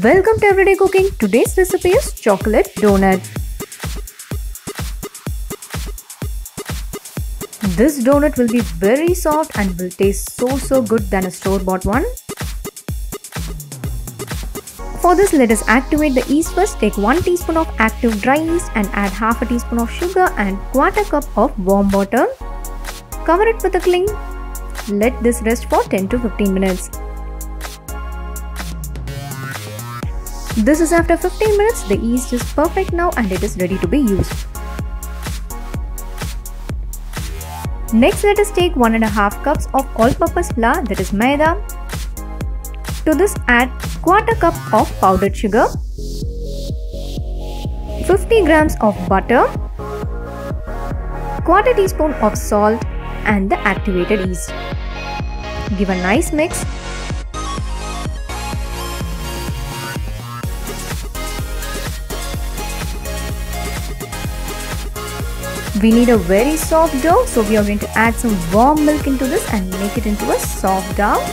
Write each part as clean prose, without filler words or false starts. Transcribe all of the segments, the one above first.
Welcome to Everyday Cooking. Today's recipe is chocolate donut. This donut will be very soft and will taste so good than a store-bought one. For this, let us activate the yeast first. Take 1 teaspoon of active dry yeast and add half a teaspoon of sugar and 1/4 cup of warm water. Cover it with a cling. Let this rest for 10 to 15 minutes. This is after 15 minutes. The yeast is perfect now and it is ready to be used. Next, let us take 1.5 cups of all-purpose flour, that is maida. To this, add 1/4 cup of powdered sugar, 50 grams of butter, 1/4 teaspoon of salt and the activated yeast. Give a nice mix. We need a very soft dough, so we are going to add some warm milk into this and make it into a soft dough.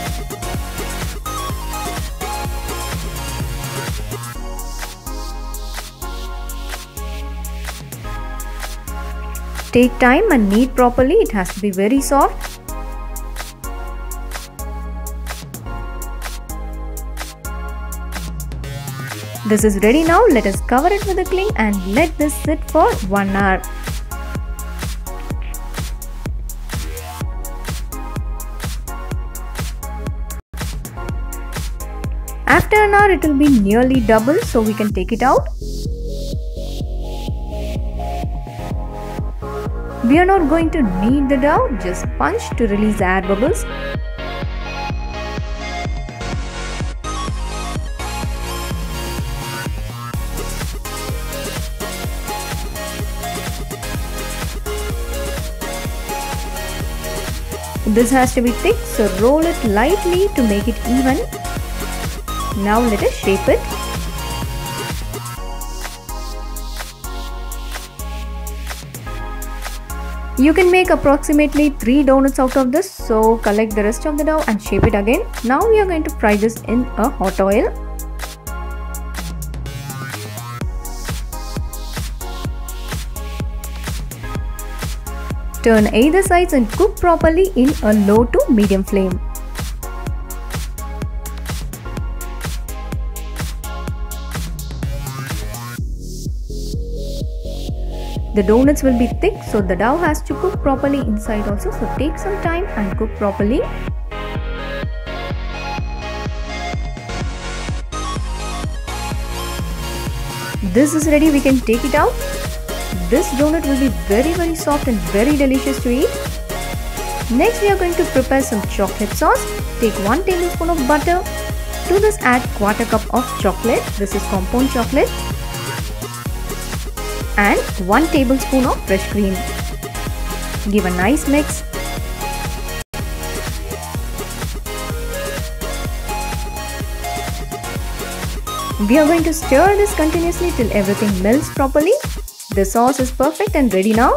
Take time and knead properly. It has to be very soft. This is ready now. Let us cover it with a cling and let this sit for 1 hour. After an hour, it will be nearly double, so we can take it out. We are not going to knead the dough, just punch to release the air bubbles. This has to be thick, so roll it lightly to make it even. Now let us shape it. You can make approximately 3 donuts out of this, so collect the rest of the dough and shape it again. Now we are going to fry this in a hot oil. Turn either sides and cook properly in a low to medium flame. The donuts will be thick, so the dough has to cook properly inside also, so take some time and cook properly. This is ready, we can take it out. This donut will be very soft and very delicious to eat. Next, we are going to prepare some chocolate sauce. Take 1 tablespoon of butter. To this, add 1/4 cup of chocolate. This is compound chocolate. And 1 tablespoon of fresh cream. Give a nice mix. We are going to stir this continuously till everything melts properly. The sauce is perfect and ready now.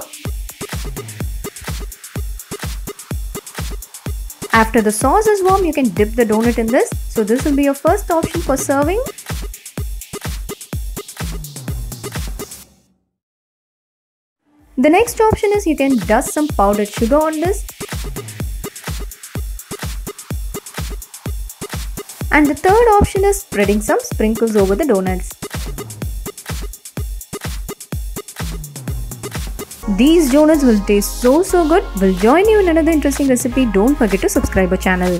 After the sauce is warm, you can dip the donut in this. So this will be your first option for serving. The next option is you can dust some powdered sugar on this. And the third option is spreading some sprinkles over the donuts. These donuts will taste so good. We'll join you in another interesting recipe. Don't forget to subscribe our channel.